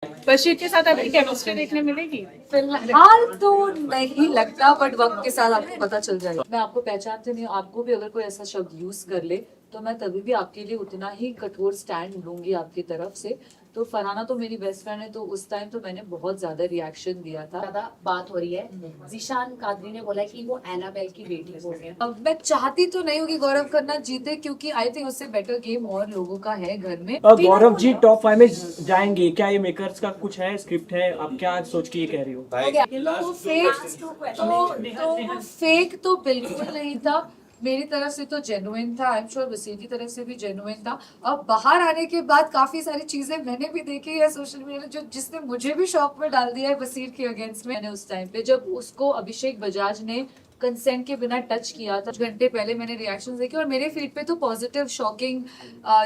बशीर के साथ अभी केमिस्ट्री देखने मिलेगी। फिलहाल तो नहीं लगता, बट वक्त के साथ आपको पता चल जाएगा। मैं आपको पहचानती नहीं हूँ, आपको भी अगर कोई ऐसा शब्द यूज कर ले तो मैं तभी भी आपके लिए उतना ही कठोर स्टैंड लूंगी आपकी तरफ से। तो फरहाना तो मेरी बेस्ट फ्रेंड है, तो उस टाइम तो मैंने बहुत ज्यादा रिएक्शन दिया था। ज्यादा बात हो रही है। जीशान कादरी ने बोला कि वो एनाबेल की बेटी हो गए। अब मैं चाहती तो नहीं हूँ कि गौरव खन्ना जीते, क्योंकि आई थिंक उससे बेटर गेम और लोगों का है घर में। गौरव जी टॉप 5 में जाएंगे क्या? ये मेकर्स का कुछ है, स्क्रिप्ट है? आप क्या सोच के ये कह रही हो? तो फेक तो बिल्कुल नहीं था, मेरी तरफ से तो जेन्युइन था। आई एम श्योर वसीम की तरफ से भी जेन्युइन था। अब बाहर आने के बाद काफी सारी चीजें मैंने भी देखी है सोशल मीडिया जो जिसने मुझे भी शॉक में डाल दिया है वसीर के अगेंस्ट में। मैंने उस टाइम पे जब उसको अभिषेक बजाज ने कंसेंट के बिना टच किया था, कुछ घंटे पहले मैंने रिएक्शन देखे और मेरे फीड पे तो पॉजिटिव शॉकिंग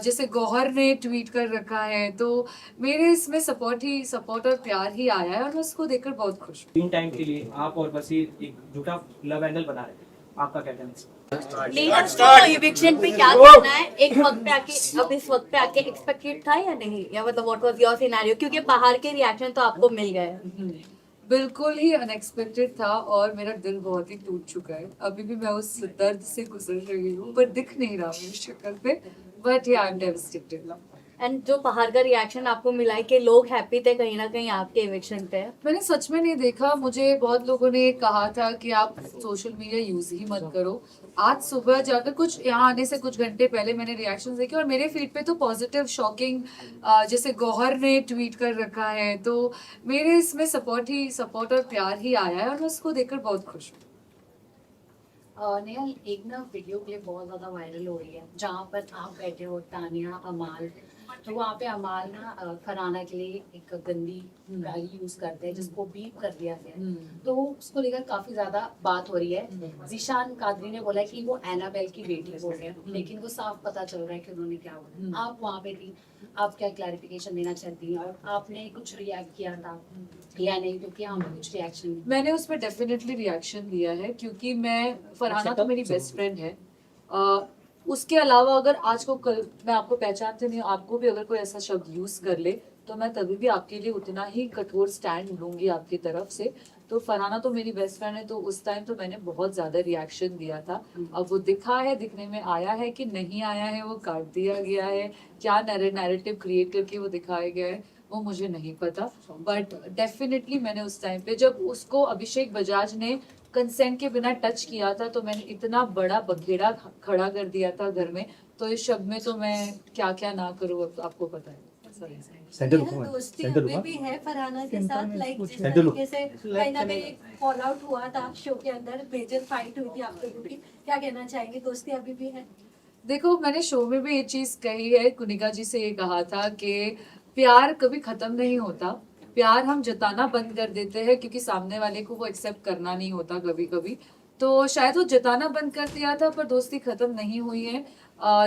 जैसे गौहर ने ट्वीट कर रखा है, तो मेरे इसमें सपोर्ट और प्यार ही आया है और मैं उसको देखकर बहुत खुश हूँ। इन टाइम के लिए आप और वसीर एक झूठा लव एंगल बना रहे थे, आपका क्या कहना है? नेहा को इविक्शन पे क्या कहना है? एक वक्त पे आके, अब इस वक्त पे आके एक्सपेक्टेड था या नहीं, या मतलब व्हाट वाज योर सिनेरियो, क्योंकि बाहर के रिएक्शन तो आपको मिल गए। बिल्कुल ही अनएक्सपेक्टेड था और मेरा दिल बहुत ही टूट चुका है। अभी भी मैं उस दर्द से गुजर रही हूँ, पर दिख नहीं रहा मेरी शक्ल पे, बट या आई एम डेवास्टेटेड। एंड जो बाहर का रिएक्शन आपको मिला है कि लोग हैप्पी थे कहीं ना कहीं आपके इविक्शन पे। मैंने सच में नहीं देखा, मुझे बहुत लोगों ने कहा था कि आप सोशल मीडिया यूज ही मत करो। आज सुबह जाकर कुछ यहाँ आने से कुछ घंटे पहले मैंने रिएक्शंस देखे और मेरे फीड पे तो पॉजिटिव शॉकिंग जैसे गौहर ने ट्वीट कर रखा है, तो मेरे इसमें सपोर्ट और प्यार ही आया है और मैं उसको देखकर बहुत खुश हूँ। नेहा, एक ना वीडियो क्लिप बहुत ज्यादा वायरल हो रही है जहाँ पर आप बैठे हो, तानिया, अमाल। तो वहाँ पे अमाल ना फरहाना के लिए एक गंदी गाली यूज करते हैं जिसको बीप कर दिया गया है। तो उसको लेकर काफी ज्यादा बात हो रही है। जीशान कादरी ने बोला कि वो एनाबेल की बेटी हो गए, लेकिन वो साफ पता चल रहा है कि उन्होंने क्या बोला। आप वहाँ पे थी, आप क्या क्लैरिफिकेशन देना चाहती हैं? और आपने कुछ रिएक्ट किया था या नहीं? क्योंकि हमें कुछ रिएक्शन मैंने उस पर डेफिनेटली रिएक्शन दिया है, क्योंकि मैं फरहाना तो मेरी बेस्ट फ्रेंड है। उसके अलावा अगर आज को कल मैं आपको पहचानती नहीं हूँ, आपको भी अगर कोई ऐसा शब्द यूज कर ले तो मैं तभी भी आपके लिए उतना ही कठोर स्टैंड लूंगी आपकी तरफ से। तो फरहाना तो मेरी बेस्ट फ्रेंड है, तो उस टाइम तो मैंने बहुत ज्यादा रिएक्शन दिया था। अब वो दिखा है, दिखने में आया है कि नहीं आया है, वो काट दिया गया है, क्या नैरेटिव क्रिएट करके वो दिखाया गया है वो मुझे नहीं पता। बट डेफिनेटली मैंने उस टाइम पे जब उसको अभिषेक बजाज ने कंसेंट के बिना टच किया था, तो मैंने इतना बड़ा बखेड़ा खड़ा कर दिया था घर में। तो इस शब्द में तो मैं क्या क्या ना करूँ, अब आपको पता है। दोस्ती अभी भी है फरहाना के साथ, लाइक जिस तरीके से कहीं ना कहीं फॉल आउट हुआ था शो के अंदर, मेजर फाइट हुई थी आप लोगों की, क्या कहना चाहेंगे? दोस्ती अभी भी है? देखो, मैंने शो में भी ये चीज कही है, कुनिका जी से ये कहा था कि प्यार कभी खत्म नहीं होता। प्यार हम जताना बंद कर देते हैं क्योंकि सामने वाले को वो एक्सेप्ट करना नहीं होता कभी कभी। तो शायद वो जताना बंद कर दिया था, पर दोस्ती खत्म नहीं हुई है।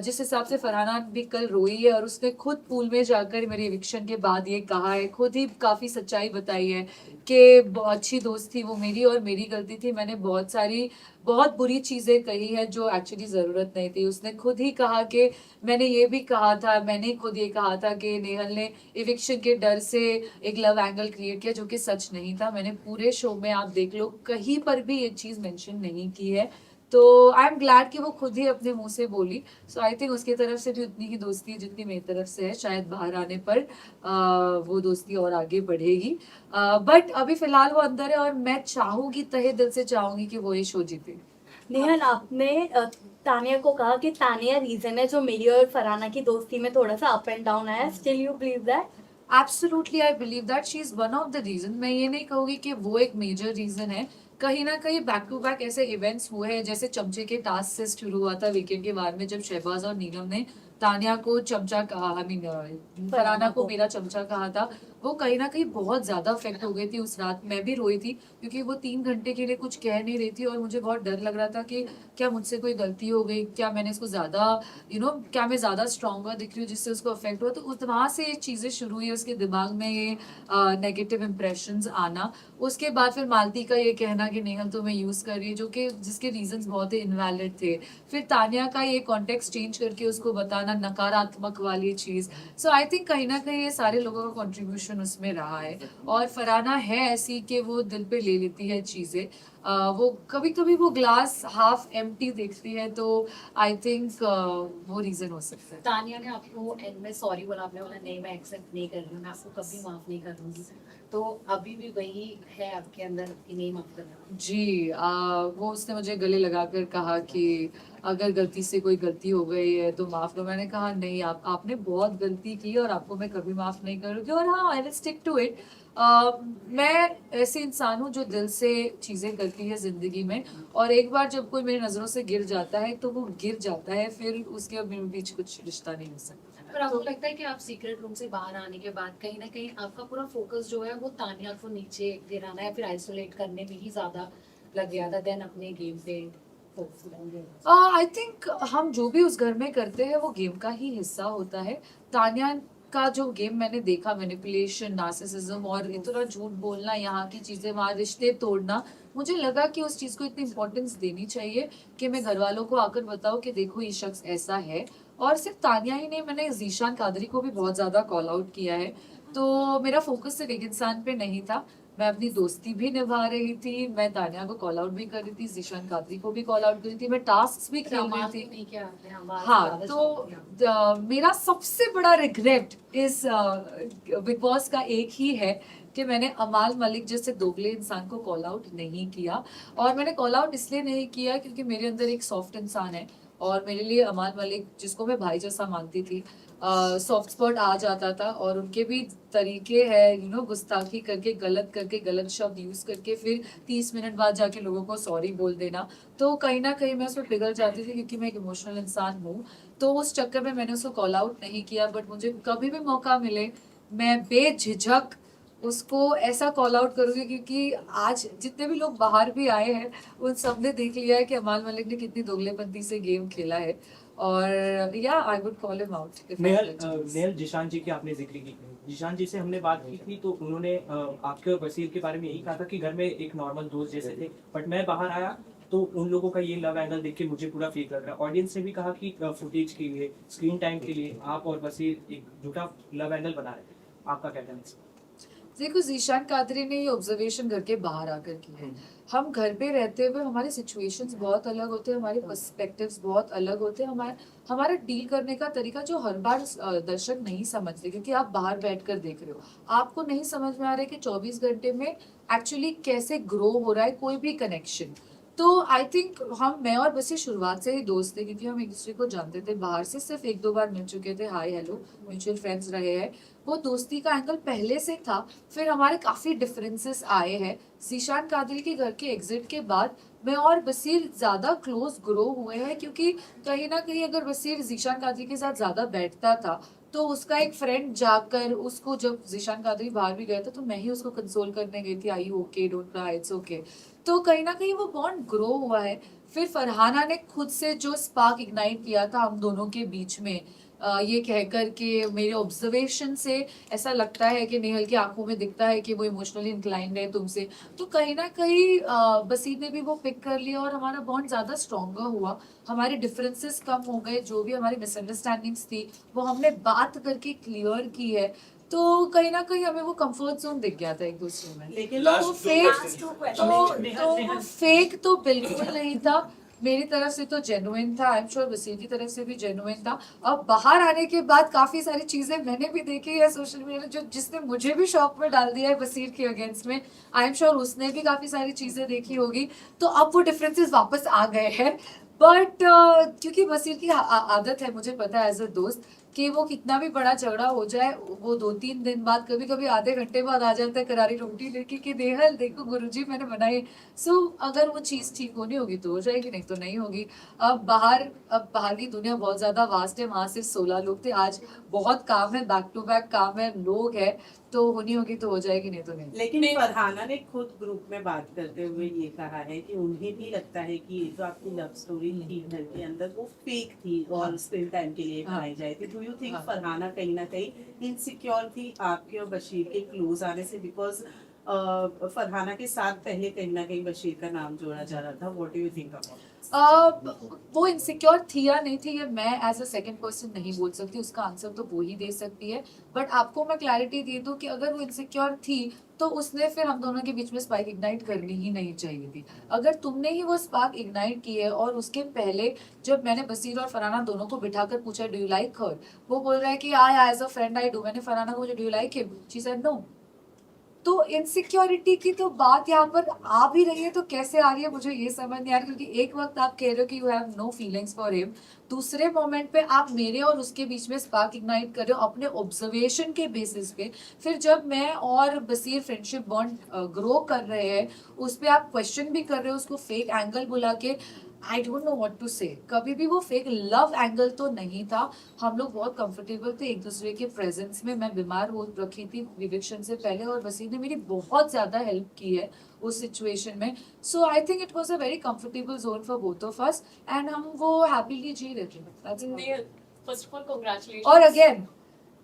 जिस हिसाब से फरहाना भी कल रोई है और उसने खुद पूल में जाकर मेरे इविक्शन के बाद ये कहा है, खुद ही काफी सच्चाई बताई है कि अच्छी दोस्त थी वो मेरी और मेरी गलती थी, मैंने बहुत बुरी चीजें कही है जो एक्चुअली जरूरत नहीं थी। उसने खुद ही कहा कि मैंने खुद ये कहा था कि नेहल ने इविक्शन के डर से एक लव एंगल क्रिएट किया, जो कि सच नहीं था। मैंने पूरे शो में, आप देख लो, कहीं पर भी ये चीज मेंशन नहीं की है। तो आई एम ग्लैड कि वो खुद ही अपने मुंह से बोली। सो आई थिंक उसकी तरफ से भी उतनी ही दोस्ती है जितनी मेरी तरफ से है। शायद बाहर आने पर वो दोस्ती और आगे बढ़ेगी, बट अभी फिलहाल वो अंदर है और मैं चाहूंगी, तहे दिल से चाहूंगी कि वो ये शो जीते। नेहा, आपने तानिया को कहा कि तानिया रीजन है जो मेरी और फरहाना की दोस्ती में थोड़ा सा अप एंड डाउन है। Still you believe that? Absolutely, I believe that she is one of the reason. मैं ये नहीं कहूंगी कि वो एक मेजर रीजन है। कहीं ना कहीं बैक टू बैक ऐसे इवेंट्स हुए हैं, जैसे चमचे के टास्क से शुरू हुआ था वीकेंड के बाद में, जब शहबाज और नीलम ने तानिया को चमचा कहा, फरहाना को मेरा चमचा कहा था। वो कहीं ना कहीं बहुत ज्यादा अफेक्ट हो गई थी उस रात। मैं भी रोई थी क्योंकि वो 3 घंटे के लिए कुछ कह नहीं रही थी और मुझे बहुत डर लग रहा था कि क्या मुझसे कोई गलती हो गई, क्या मैंने इसको ज्यादा क्या मैं ज्यादा स्ट्रॉन्गर दिख रही हूँ जिससे उसको अफेक्ट हुआ। तो वहां से ये चीजें शुरू हुई, उसके दिमाग में ये नेगेटिव इंप्रेशंस आना। उसके बाद फिर मालती का ये कहना कि नेहल तुम्हें यूज कर रही है, जो कि जिसके रीजंस बहुत ही इनवैलिड थे। फिर तानिया का ये कॉन्टेक्स्ट चेंज करके उसको बताना, नकारात्मक वाली चीज। सो आई थिंक कहीं ना कहीं ये सारे लोगों का कॉन्ट्रीब्यूशन इमोशन उसमें रहा है। और फरहाना है ऐसी कि वो दिल पे ले लेती है चीज़ें, वो कभी कभी वो ग्लास हाफ एम्प्टी देखती है, तो आई थिंक वो रीज़न हो सकता है। तानिया ने आपको एंड में सॉरी बोला, आपने बोला नहीं मैं एक्सेप्ट नहीं कर रही हूँ, मैं आपको कभी माफ नहीं करूँगी, तो अभी भी वही है आपके अंदर कि नहीं माफ करना? जी, वो उसने मुझे गले लगाकर कहा कि अगर गलती से कोई गलती हो गई है तो माफ करो। मैंने कहा नहीं, आपने बहुत गलती की और आपको मैं कभी माफ नहीं करूँगी, और हाँ I will stick to it. मैं ऐसे इंसान हूँ जो दिल से चीज़ें करती है ज़िंदगी में, और एक बार जब कोई मेरी नज़रों से गिर जाता है तो वो गिर जाता है, फिर उसके अब मेरे बीच कुछ रिश्ता नहीं हो सकता। पर आपको लगता है कि आप सीक्रेट रूम से बाहर आने के बाद कहीं ना कहीं आपका पूरा फोकस जो है वो तानिया को नीचे गिराना या फिर आइसोलेट करने में ही ज्यादा लग गया था देन अपने गेम पे फोकस करना? आई थिंक हम जो भी उस घर में करते हैं वो गेम का ही हिस्सा होता है। तान्या का जो गेम मैंने देखा, मैनिपुलेशन, नार्सिसिज्म और इतना झूठ बोलना, यहाँ की चीजें वहाँ रिश्ते तोड़ना, मुझे लगा कि उस चीज को इतनी इम्पोर्टेंस देनी चाहिए कि मैं घर वालों को आकर बताऊं कि देखो ये शख्स ऐसा है। और सिर्फ तानिया ही नहीं, मैंने जीशान कादरी को भी बहुत ज्यादा कॉल आउट किया है। तो मेरा फोकस सिर्फ एक इंसान पे नहीं था, मैं अपनी दोस्ती भी निभा रही थी, मैं तानिया को कॉल आउट भी कर रही थी, जीशान कादरी को भी कॉल आउट कर रही थी, मैं टास्क भी खेल रही थी। नहीं किया आपने, आवाज हाँ, ज्यादा तो चौंक गया। मेरा सबसे बड़ा रिग्रेट इस बिग बॉस का एक ही है कि मैंने अमाल मलिक जैसे दोगले इंसान को कॉल आउट नहीं किया। और मैंने कॉल आउट इसलिए नहीं किया क्योंकि मेरे अंदर एक सॉफ्ट इंसान है, और मेरे लिए अमाल मलिक, जिसको मैं भाई जैसा मानती थी, सॉफ्ट स्पॉट आ जाता था। और उनके भी तरीके हैं गुस्ताखी करके, गलत शब्द यूज करके फिर 30 मिनट बाद जाके लोगों को सॉरी बोल देना, तो कहीं ना कहीं मैं उसमें पिघल जाती थी क्योंकि मैं एक इमोशनल इंसान हूँ। तो उस चक्कर में मैंने उसको कॉल आउट नहीं किया, बट मुझे कभी भी मौका मिले मैं बेझिझक उसको ऐसा कॉल आउट करूंगी, क्योंकि आज जितने भी लोग बाहर भी आए हैं उन सब ने देख लिया है कि अमाल मलिक ने कितनी दोगलेपंती से गेम खेला है। और या I would call him out. Nehal, Zeeshan ji की आपने जिक्र की, जिशान जी से हमने बात की थी तो उन्होंने आपके और वसीर के बारे में यही कहा था कि घर में एक नॉर्मल दोस्त जैसे थे, बट मैं बाहर आया तो उन लोगों का ये लव एंगल देख के मुझे पूरा फेक लग रहा है। ऑडियंस ने भी कहा कि फुटेज के लिए, स्क्रीन टाइम के लिए आप और वसीर एक झूठा लव एंगल बना रहे थे, आपका क्या कहना है? देखो, जीशान कादरी ने ये ऑब्जर्वेशन घर के बाहर आकर की है। हम घर पे रहते हुए हमारे सिचुएशंस बहुत अलग होते हैं, हमारे पर्सपेक्टिव्स बहुत अलग होते हैं, हमारा डील करने का तरीका जो हर बार दर्शक नहीं समझते, क्योंकि आप बाहर बैठकर देख रहे हो, आपको नहीं समझ में आ रहा है कि 24 घंटे में एक्चुअली कैसे ग्रो हो रहा है कोई भी कनेक्शन। तो आई थिंक मैं और बस ये शुरुआत से ही दोस्त थे, क्योंकि हम एक दूसरे को जानते थे, बाहर से सिर्फ 1-2 बार मिल चुके थे, हाय हेलो, म्यूचुअल फ्रेंड्स रहे हैं। वो दोस्ती का एंगल पहले से था। फिर हमारे काफी डिफरेंसेस आए हैं। जीशान कादरी के घर के एग्जिट के बाद मैं और बसीर ज्यादा क्लोज ग्रो हुए हैं, क्योंकि कहीं ना कहीं अगर बसीर जीशान कादरी के साथ ज्यादा बैठता था तो उसका एक फ्रेंड जाकर उसको, जब जीशान कादरी बाहर भी गया था तो मैं ही उसको कंसोल करने गई थी, I okay, don't cry, it's okay. तो कहीं ना कहीं वो बॉन्ड ग्रो हुआ है। फिर फरहाना ने खुद से जो स्पार्क इग्नाइट किया था हम दोनों के बीच में, ये कहकर कि मेरे ऑब्जर्वेशन से ऐसा लगता है कि नेहल की आंखों में दिखता है कि वो इमोशनली इंक्लाइंड है तुमसे, तो कहीं ना कहीं बसीर ने भी वो पिक कर लिया और हमारा बॉन्ड ज्यादा स्ट्रॉन्गर हुआ। हमारे डिफरेंसेस कम हो गए, जो भी हमारी मिसअंडरस्टैंडिंग्स थी वो हमने बात करके क्लियर की है। तो कहीं ना कहीं हमें वो कंफर्ट जोन दिख गया था एक दूसरे में। लेकिन तो फेक तो बिल्कुल नहीं था, मेरी तरफ से तो जेन्युइन था, आई एम श्योर वसीर की तरफ से भी जेन्युइन था। अब बाहर आने के बाद काफी सारी चीजें मैंने भी देखी है सोशल मीडिया जो जिसने मुझे भी शॉक में डाल दिया है वसीर के अगेंस्ट में। आई एम श्योर उसने भी काफी सारी चीजें देखी होगी, तो अब वो डिफरेंसेस वापस आ गए हैं। बट क्योंकि वसीर की आदत है, मुझे पता है एज अ दोस्त, कि वो कितना भी बड़ा झगड़ा हो जाए वो 2-3 दिन बाद, कभी कभी आधे घंटे बाद आ जाता है करारी रोटी लेके कि नेहल देखो गुरुजी मैंने बनाई। सो अगर वो चीज़ ठीक होनी होगी तो हो जाएगी, नहीं तो नहीं होगी। अब बाहर की दुनिया बहुत ज़्यादा वास्ट है, वहाँ सिर्फ 16 लोग थे, आज बहुत काम है, बैक टू बैक काम है, लोग है, तो होनी होगी तो हो जाएगी, नहीं तो नहीं। लेकिन फरहाना ने खुद ग्रुप में बात करते हुए ये कहा है कि उन्हें भी लगता है कि ये जो आपकी लव स्टोरी थी घर के अंदर वो फेक थी और स्क्रीन टाइम के लिए बनाई जाए थी। डू यू थिंक फरहाना कहीं ना कहीं इनसिक्योर थी आपके और बशीर के क्लोज आने से? बिकॉज फरहाना के साथ पहले कहीं ना कहीं बशीर का नाम जोड़ा जा रहा था। What do you think about? वो इनसिक्योर थी या नहीं थी ये मैं एज अ सेकंड पर्सन नहीं बोल सकती, उसका आंसर तो वो ही दे सकती है। बट आपको मैं क्लैरिटी दे दूं कि अगर वो इनसिक्योर थी तो उसने फिर हम दोनों के बीच में स्पार्क इग्नाइट करनी ही नहीं चाहिए थी। अगर तुमने ही वो स्पार्क इग्नाइट की है, और उसके पहले जब मैंने बसीर और फरहाना दोनों को बिठाकर पूछा डू यू लाइक हर, वो बोल रहा है कि I as a friend I do. मैंने फरहाना को पूछा do you like him, she said no. तो इनसिक्योरिटी की तो बात यहाँ पर आ भी रही है तो कैसे आ रही है मुझे ये समझ नहीं आ रही, क्योंकि एक वक्त आप कह रहे हो कि you have no feelings for him, दूसरे मोमेंट पे आप मेरे और उसके बीच में स्पार्क इग्नाइट कर रहे हो अपने ऑब्जर्वेशन के बेसिस पे। फिर जब मैं और बसीर फ्रेंडशिप बॉन्ड ग्रो कर रहे हैं उस पर आप क्वेश्चन भी कर रहे हो उसको फेक एंगल बुला के। I don't know what to say. कभी भी वो फेक लव एंगल तो नहीं था, हम लोग बहुत कंफर्टेबल थे एक दूसरे के प्रेजेंस में। मैं बीमार हो रखी थी विविक्शन से पहले और वसीम ने मेरी बहुत ज्यादा हेल्प की है उस सिचुएशन में। So I think it was a very comfortable zone for both of us and हम वो हैप्पीली जी रहे थे। That's it. First of all congratulation. और अगेन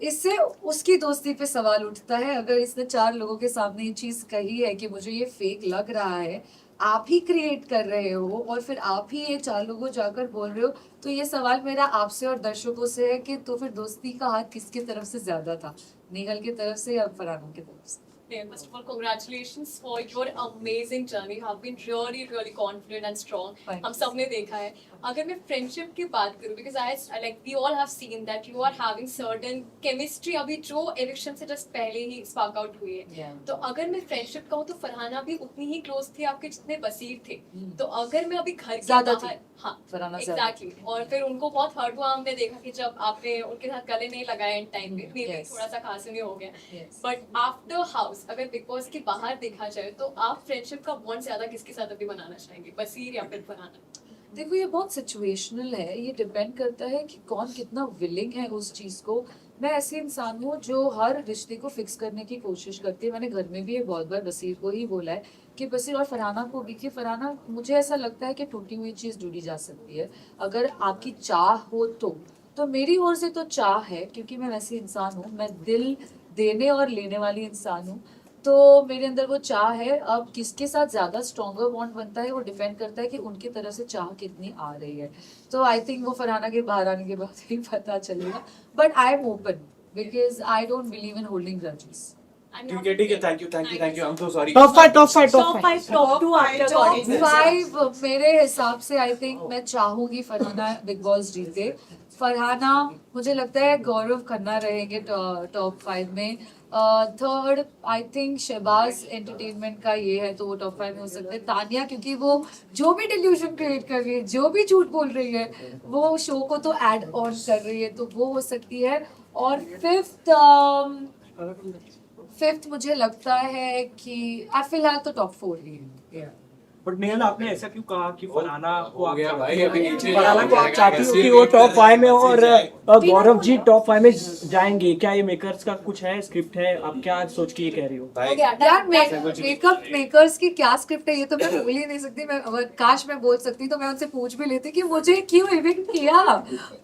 इससे उसकी दोस्ती पे सवाल उठता है, अगर इसने 4 लोगों के सामने ये चीज कही है कि मुझे ये फेक लग रहा है, आप ही क्रिएट कर रहे हो और फिर आप ही ये 4 लोगों जाकर बोल रहे हो, तो ये सवाल मेरा आपसे और दर्शकों से है कि तो फिर दोस्ती का हाथ किसकी तरफ से ज्यादा था, नेहल की तरफ से या फरहाना की तरफ से? First of all, congratulations for your amazing journey. You have been really confident and strong. Thanks. हम सब ने देखा है। अगर मैं फ्रेंडशिप की बात करूँ, because I like we all have seen that you are having certain chemistry अभी जो eviction से just पहले ही spark out हुई है। Yeah. तो अगर मैं फ्रेंडशिप कहूँ तो फरहाना भी उतनी ही क्लोज थी आपके जितने बसीर थे। तो अगर मैं अभी घर के ज्यादा बाहर, थी। हाँ फरहाना ज्यादा एग्जैक्टली, और फिर उनको बहुत हर्ट हुआ हमने देखा कि जब आपने उनके साथ गले नहीं लगाए इन टाइम पे, मे Yes. थोड़ा सा खांसी में हो गया। Yes. बट आफ्टर हाउस अगर बिग बॉस के बाहर देखा जाए तो आप फ्रेंडशिप का बॉन्ड ज्यादा किसके साथ अभी बनाना चाहेंगे, बसीर या फिर फरहाना? देखो ये बहुत सिचुएशनल है, ये डिपेंड करता है कि कौन कितना विलिंग है उस चीज को। मैं ऐसे इंसान हूँ जो हर रिश्ते को फिक्स करने की कोशिश करती है। मैंने घर में भी ये बहुत बार बसीर को ही बोला है कि बसीर और फरहाना को भी कि फरहाना मुझे ऐसा लगता है कि टूटी हुई चीज जुड़ी जा सकती है अगर आपकी चाह हो तो मेरी ओर से तो चाह है, क्योंकि मैं वैसी इंसान हूँ, मैं दिल देने और लेने वाली इंसान हूँ, तो मेरे अंदर वो चाह है। अब किसके साथ ज्यादा स्ट्रॉन्गर बॉन्ड बनता है वो डिपेंड करता है कि उनकी तरफ से चाह कितनी आ रही है। तो आई थिंक वो फरहाना के बाहर आने के बाद ही पता चलेगा, but I am open because I don't believe in holding grudges. ठीक है, thank you, I am so sorry. Top 5 top 2 आपके टॉप अकॉर्डिंग। 5 मेरे हिसाब से आई थिंक मैं चाहूंगी फरहाना बिग बॉस जीते। फरहाना, मुझे लगता है गौरव खन्ना रहेंगे टॉप 5 में। Third I think Shehbaz entertainment का ये है तो वो टॉप 5 में हो सकते हैं। तानिया, क्योंकि वो जो भी डिल्यूजन क्रिएट कर रही है, जो भी झूठ बोल रही है, वो शो को तो ऐड ऑन कर रही है, तो वो हो सकती है। और फिफ्थ मुझे लगता है कि फिलहाल तो टॉप 4 ही है। बट नेहल, आपने ऐसा क्यों कहा कि फरहाना को आप गया भाई, अभी नीचे फरहाना को आप जाएगा, चाहती हो कैसे कि वो टॉप 5 में हो और बिना गौरव जी टॉप 5 में जाएंगे? क्या ये मेकर्स का कुछ है, स्क्रिप्ट है? आप क्या सोच के ये कह रही हो? यार मेकअप मेकर्स की क्या स्क्रिप्ट है ये तो मैं बोल ही नहीं सकती। मैं अगर काश मैं बोल सकती तो मैं उनसे पूछ भी लेती कि मुझे क्यों इविक्ट किया,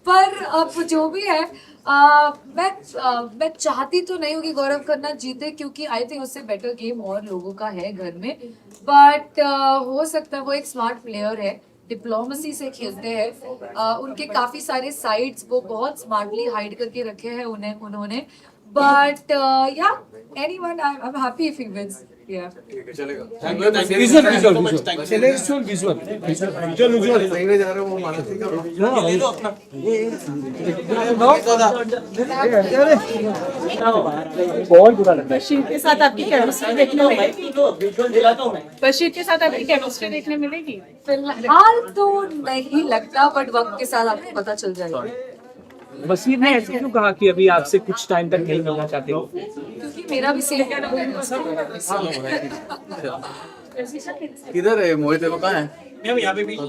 पर अब जो भी है मैं चाहती तो नहीं हूँ कि गौरव खन्ना जीते, क्योंकि आई थिंक उससे बेटर गेम और लोगों का है घर में। बट हो सकता है वो एक स्मार्ट प्लेयर है, डिप्लोमेसी से खेलते हैं, उनके काफी सारे साइड्स वो बहुत स्मार्टली हाइड करके रखे हैं उन्होंने। बट या anyone, I am happy if he wins. या चलेगा। बहुत बुरा लग रहा है। बशीर के साथ आपकी केमिस्ट्री देखने मिलेगी? बशीर के साथ आपकी केमिस्ट्री देखने मिलेगी? फिलहाल तो नहीं लगता, बट वक्त के साथ आपको पता चल जाएगा। बसीर ने ऐसे क्यों कहा कि अभी आपसे कुछ टाइम तक नहीं मिलना चाहते हो? क्योंकि मेरा भी सेम किधर है मोहित? देखो कहाँ है? मैम यहाँ पे भी हाँ,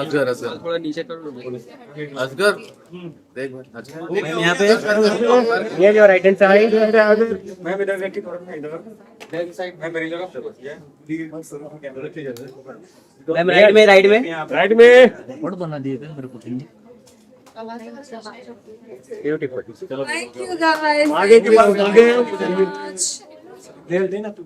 असगर असगर थोड़ा नीचे करो। असगर देख भाई, असगर यहाँ पे ये जो राइट हैंड साइड मैं इधर देख के इधर साइड मैं मेरी जगह मैम राइट में फोटो बना दिए थे मेरे को। Thank you guys. आगे की बात आगे दे देना तू।